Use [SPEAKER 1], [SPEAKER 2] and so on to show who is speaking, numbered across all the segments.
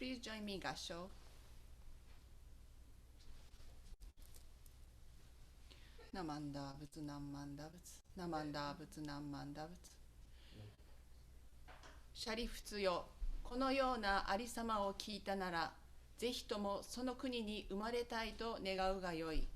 [SPEAKER 1] Please join me, Gassho. Namanda butsu namanda butsu. Namanda butsu namanda butsu. シャリフツよ、このようなありさまを聞いたなら、ぜひともその国に生まれたいと願うがよい。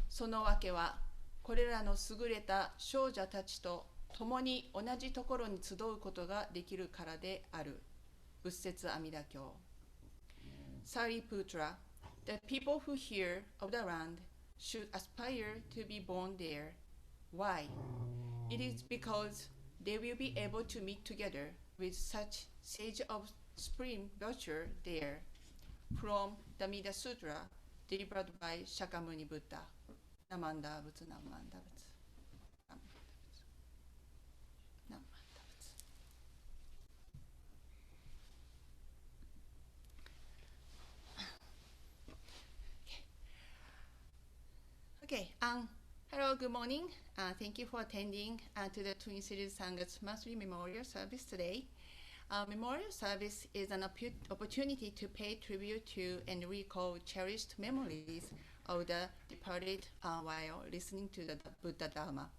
[SPEAKER 1] そのわけは、これらの優れた少女たちと共に同じところに集うことができるからである。仏説阿弥陀経。Sariputra, the people who hear of the land should aspire to be born there. Why? It is because they will be able to meet together with such sage of supreme virtue there. From the Mida Sutra, delivered by Shakyamuni Buddha. Namanda butsu, namanda butsu. Namanda butsu. Okay, hello, good morning. Thank you for attending to the Twin Cities Sangha's monthly memorial service today. Memorial service is an opportunity to pay tribute to and recall cherished memories of the departed while listening to the Buddha Dharma.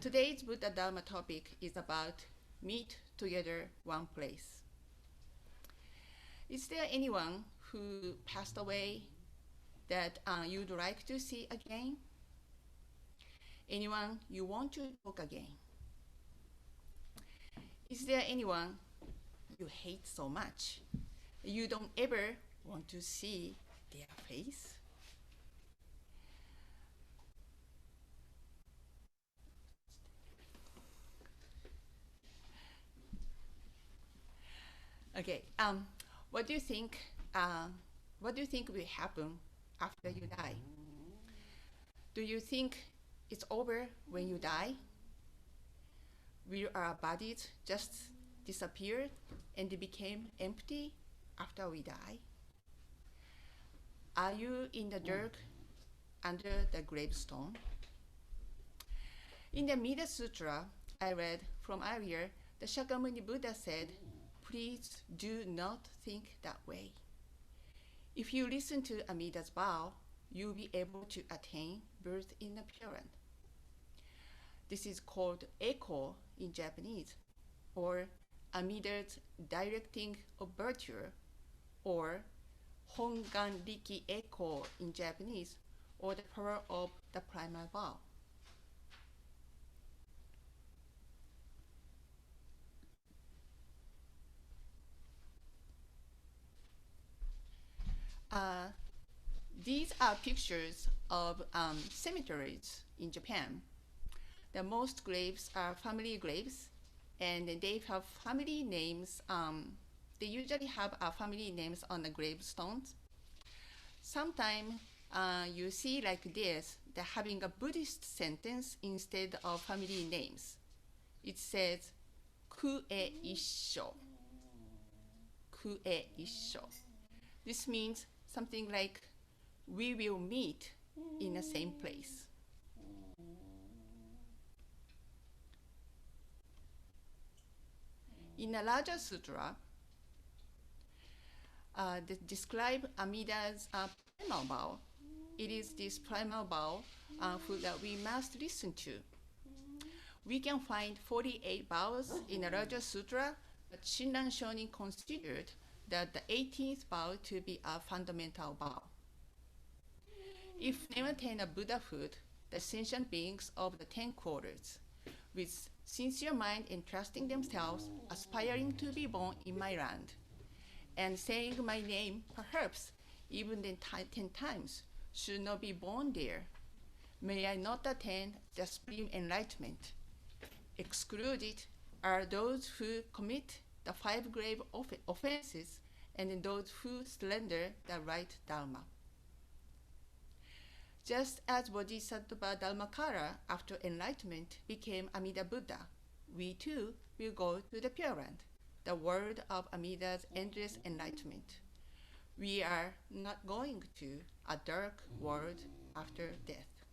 [SPEAKER 1] Today's Buddha Dharma topic is about meet together one place. Is there anyone who passed away that you'd like to see again? Anyone you want to talk again? Is there anyone you hate so much you don't ever want to see their face? Okay, what do you think will happen after you die? Do you think it's over when you die? Will our bodies just disappear and they became empty after we die? Are you in the dirt under the gravestone? In the Mida Sutra I read from earlier, the Shakyamuni Buddha said, please do not think that way. If you listen to Amida's vow, you'll be able to attain birth in the Pure Land. This is called echo in Japanese, or Amida's directing of virtue, or Hongan Riki echo in Japanese, or the power of the primal vow. These are pictures of cemeteries in Japan. The most graves are family graves, and they have family names. They usually have family names on the gravestones. Sometimes you see like this, they're having a Buddhist sentence instead of family names. It says, Kue Issho. Kue Issho. This means something like, we will meet in the same place. In the larger sutra, that describe Amida's primal vow. It is this primal vow that we must listen to. We can find 48 vows in the larger sutra, but Shinran Shonin considered that the 18th vow to be a fundamental vow. If men attain a Buddhahood, the sentient beings of the 10 quarters, with sincere mind entrusting themselves, aspiring to be born in my land, and saying my name, perhaps even 10 times, should not be born there. May I not attain the supreme enlightenment. Excluded are those who commit the 5 grave offenses and those who surrender the right Dharma. Just as Bodhisattva Dharmakara after enlightenment became Amida Buddha, we too will go to the Pure Land, the world of Amida's endless enlightenment. We are not going to a dark world after death.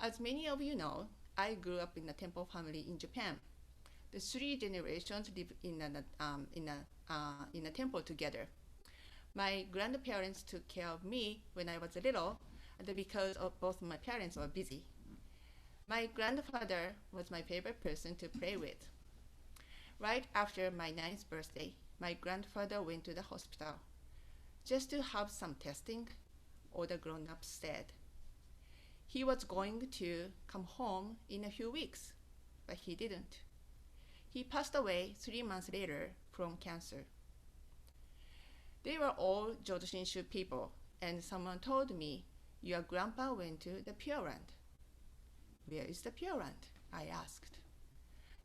[SPEAKER 1] As many of you know, I grew up in a temple family in Japan. The three generations live in a temple together. My grandparents took care of me when I was little, and because of both my parents were busy. My grandfather was my favorite person to play with. Right after my ninth birthday, my grandfather went to the hospital just to have some testing, all the grown-ups said. He was going to come home in a few weeks, but he didn't. He passed away 3 months later from cancer. They were all Jodoshinshu people, and someone told me, your grandpa went to the Pure Land. Where is the Pure Land? I asked.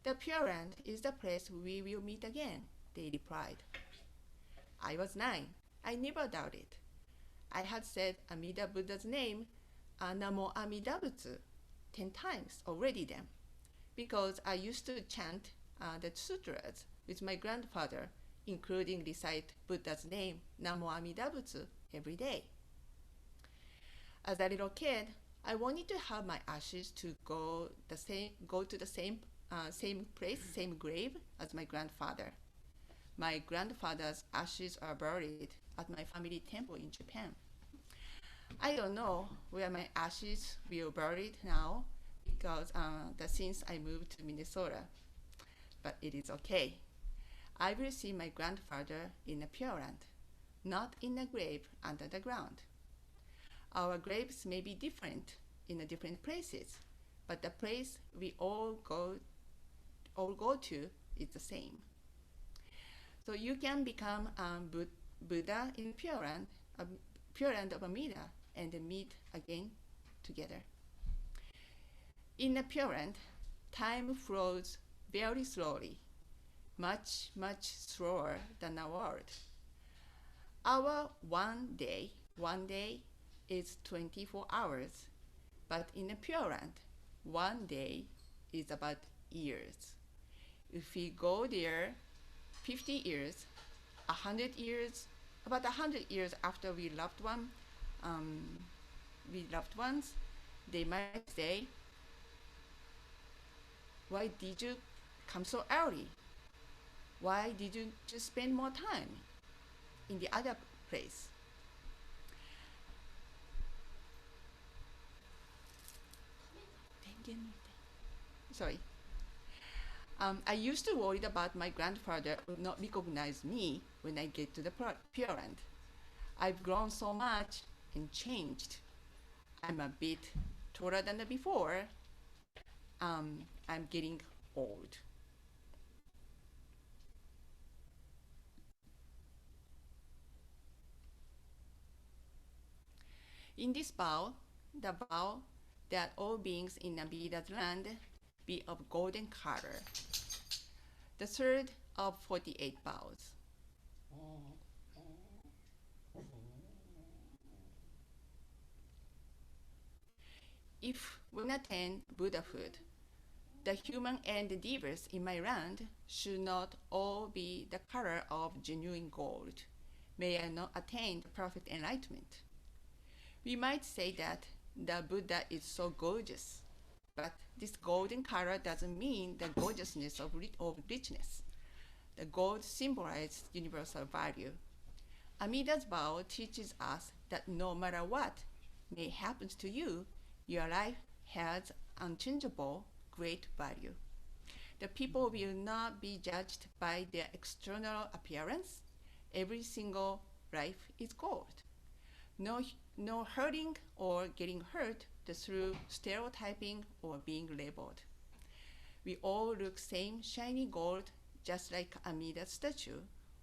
[SPEAKER 1] The Pure Land is the place we will meet again, they replied. I was 9. I never doubted. I had said Amida Buddha's name, Namo Amida Butsu, 10 times already then, because I used to chant the sutras with my grandfather, including recite Buddha's name, Namo Amida Butsu, every day. As a little kid, I wanted to have my ashes to go to the same place, same grave as my grandfather. My grandfather's ashes are buried at my family temple in Japan. I don't know where my ashes will be buried now because since I moved to Minnesota, but it is okay. I will see my grandfather in a Pure Land, not in a grave under the ground. Our graves may be different in the different places, but the place we all go to is the same. So you can become Buddha in Pure Land of Amida, and meet again together. In the Pure Land, time flows very slowly, much, much slower than our world. Our one day is 24 hours, but in the Pure Land, one day is about years. If we go there 50 years, 100 years, about 100 years after we loved ones, they might say, why did you come so early? Why did you just spend more time in the other place? Sorry. I used to worry about my grandfather would not recognize me when I get to the Pure Land. I've grown so much and changed. I'm a bit taller than before. I'm getting old. In this vow, the vow that all beings in Amida's land be of golden color, the third of 48 vows. If we attain Buddhahood, the human and the devas in my land should not all be the color of genuine gold. May I not attain perfect enlightenment. We might say that the Buddha is so gorgeous, but this golden color doesn't mean the gorgeousness of richness. The gold symbolizes universal value. Amida's vow teaches us that no matter what may happen to you, your life has unchangeable great value. The people will not be judged by their external appearance. Every single life is gold. No hurting or getting hurt through stereotyping or being labeled. We all look same shiny gold, just like Amida's statue,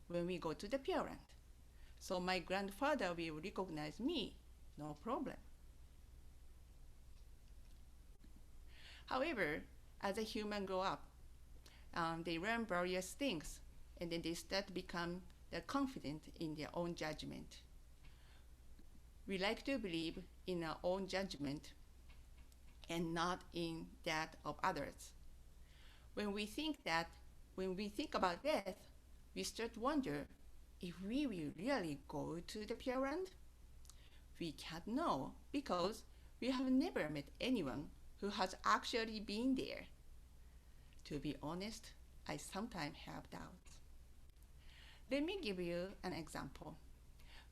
[SPEAKER 1] when we go to the Pure Land. So my grandfather will recognize me, no problem. However, as a human grow up, they learn various things, and then they start to become confident in their own judgment. We like to believe in our own judgment and not in that of others. When we think about death, we start to wonder if we will really go to the Pure Land. We can't know because we have never met anyone who has actually been there. To be honest, I sometimes have doubts. Let me give you an example.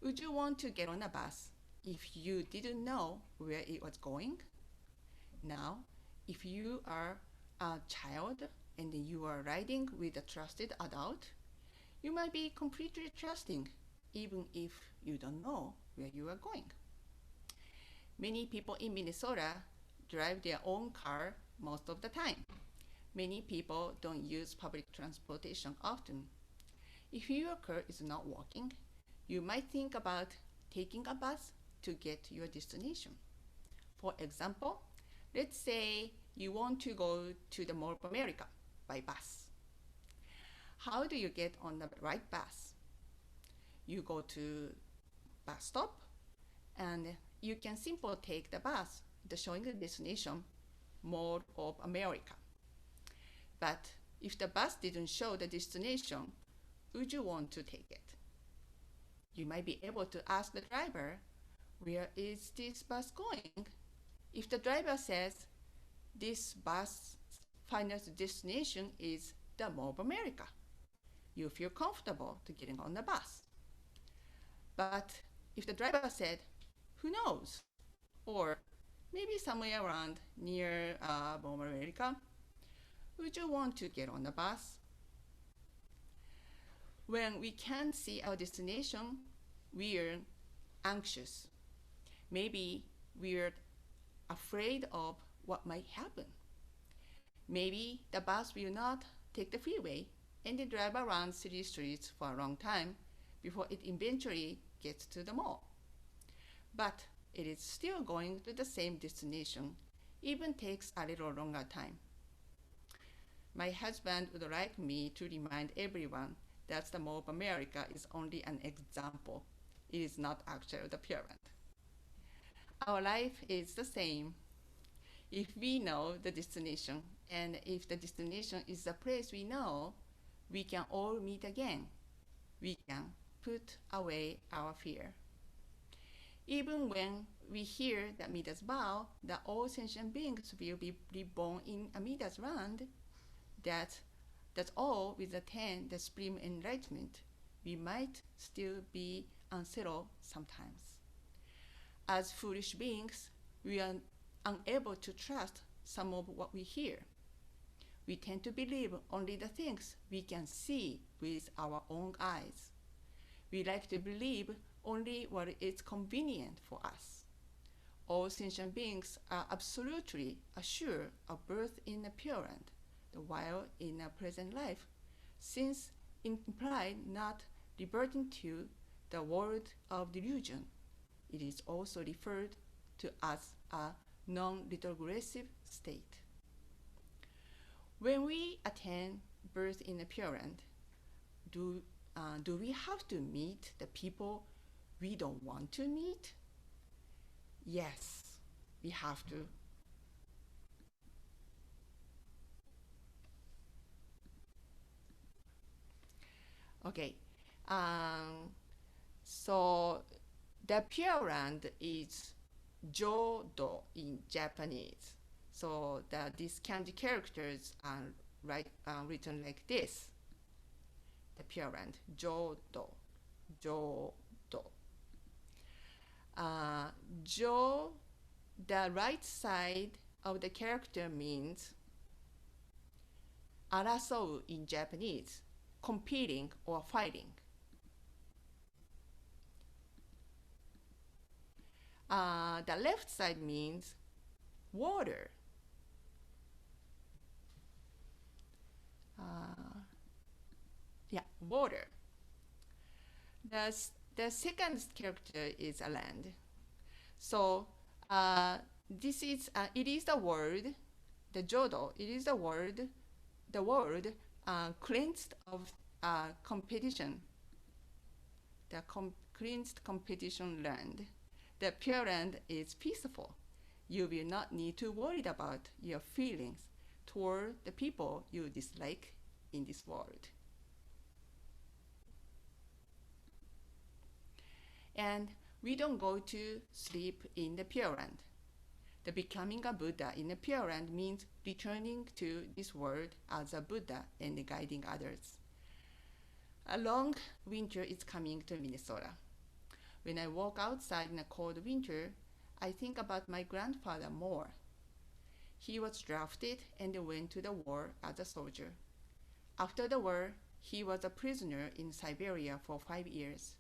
[SPEAKER 1] Would you want to get on a bus if you didn't know where it was going? Now, if you are a child and you are riding with a trusted adult, you might be completely trusting even if you don't know where you are going. Many people in Minnesota drive their own car most of the time. Many people don't use public transportation often. If your car is not working, you might think about taking a bus to get to your destination. For example, let's say you want to go to the Mall of America by bus. How do you get on the right bus? You go to bus stop and you can simply take the bus showing the destination Mall of America. But if the bus didn't show the destination, would you want to take it? You might be able to ask the driver, where is this bus going? If the driver says, this bus final destination is the Mall of America, you feel comfortable to getting on the bus. But if the driver said, who knows? Or maybe somewhere around near Mall of America, would you want to get on the bus? When we can't see our destination, we're anxious. Maybe we're afraid of what might happen. Maybe the bus will not take the freeway and they drive around city streets for a long time before it eventually gets to the mall. But it is still going to the same destination, even takes a little longer time. My husband would like me to remind everyone that the Mall of America is only an example. It is not actually the parent. Our life is the same. If we know the destination, and if the destination is the place we know, we can all meet again. We can put away our fear. Even when we hear the Midas vow that all sentient beings will be reborn in Amida's land, that's all with the supreme enlightenment, we might still be unsettled sometimes. As foolish beings, we are unable to trust some of what we hear. We tend to believe only the things we can see with our own eyes. We like to believe only what is convenient for us. All sentient beings are absolutely assured of birth in the Pure Land, while in a present life, since implied not reverting to the world of delusion, it is also referred to as a non-retrogressive state. When we attain birth in the Pure Land, do we have to meet the people we don't want to meet? Yes, we have to. Okay, so the Pure Land is Jodo in Japanese. So these kanji characters are written like this. The Pure Land, Jodo, Jodo. Jo, the right side of the character means arasou in Japanese, competing or fighting. The left side means water. Water. The second character is a land. So this is it is the word, the jodo. It is the word cleansed of competition. The cleansed competition land. The Pure Land is peaceful. You will not need to worry about your feelings toward the people you dislike in this world. And we don't go to sleep in the Pure Land. The becoming a Buddha in the Pure Land means returning to this world as a Buddha and guiding others. A long winter is coming to Minnesota. When I walk outside in a cold winter, I think about my grandfather more. He was drafted and went to the war as a soldier. After the war, he was a prisoner in Siberia for 5 years.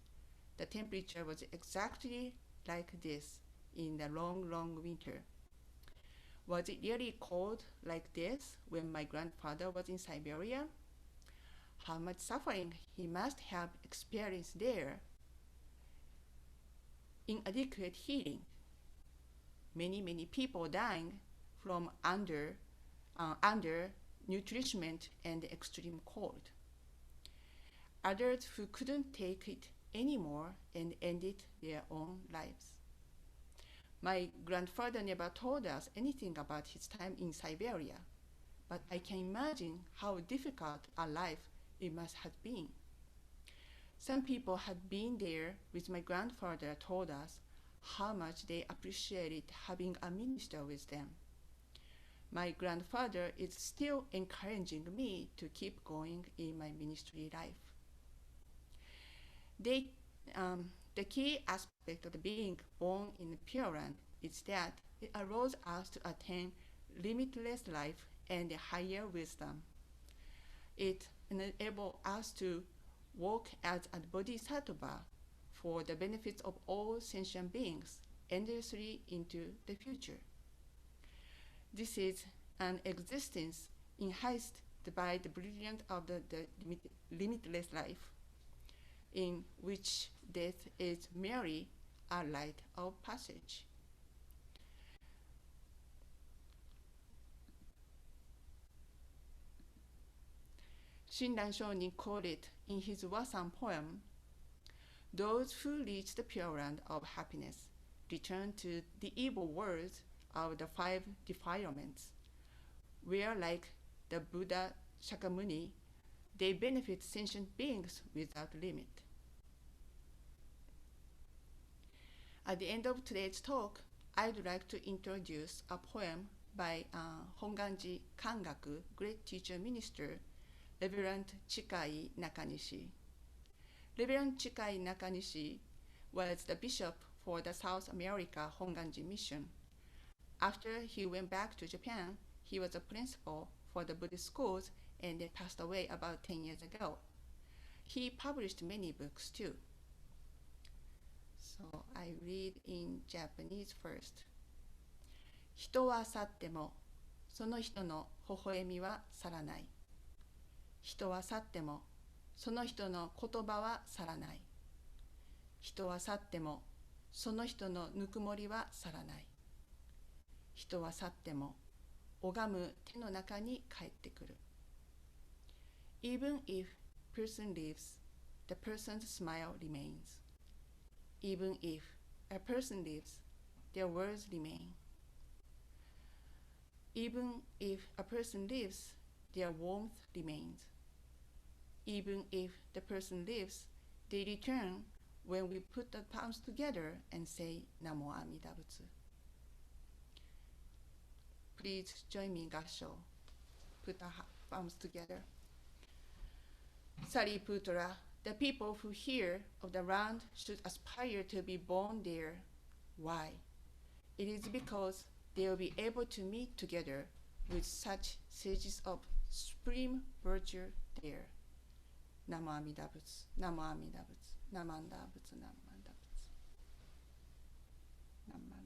[SPEAKER 1] The temperature was exactly like this in the long, long winter. Was it really cold like this when my grandfather was in Siberia? How much suffering he must have experienced there. Inadequate heating. Many people dying from undernutrition and extreme cold. Others who couldn't take it anymore and ended their own lives. My grandfather never told us anything about his time in Siberia, but I can imagine how difficult a life it must have been. Some people had been there with my grandfather told us how much they appreciated having a minister with them. My grandfather is still encouraging me to keep going in my ministry life. The key aspect of being born in the Pure Land is that it allows us to attain limitless life and higher wisdom. It enables us to walk as a bodhisattva for the benefits of all sentient beings endlessly into the future. This is an existence enhanced by the brilliance of the limitless life, in which death is merely a rite of passage. Shinran Shonin quoted in his Wasan poem, "Those who reach the Pure Land of happiness return to the evil worlds of the 5 defilements, where, like the Buddha Shakyamuni, they benefit sentient beings without limit." At the end of today's talk, I'd like to introduce a poem by Honganji Kangaku, great teacher minister, Reverend Chikai Nakanishi. Reverend Chikai Nakanishi was the bishop for the South America Honganji Mission. After he went back to Japan, he was a principal for the Buddhist schools and passed away about 10 years ago. He published many books too. So I read in Japanese first. 人は去っても、その人の微笑みは去らない。人は去っても、その人の言葉は去らない。人は去っても、その人のぬくもりは去らない。人は去っても、拝む手の中に帰ってくる。Even if person leaves, the person's smile remains. Even if a person leaves, their words remain. Even if a person leaves, their warmth remains. Even if the person leaves, they return when we put the palms together and say Namo Amida Butsu. Please join me in Gassho. Put our palms together. Sariputra, the people who hear of the land should aspire to be born there. Why? It is because they will be able to meet together with such sages of supreme virtue there. Namo Amida Butsu, Namo Amida Butsu, Namanda Butsu, Namanda Butsu. Namanda.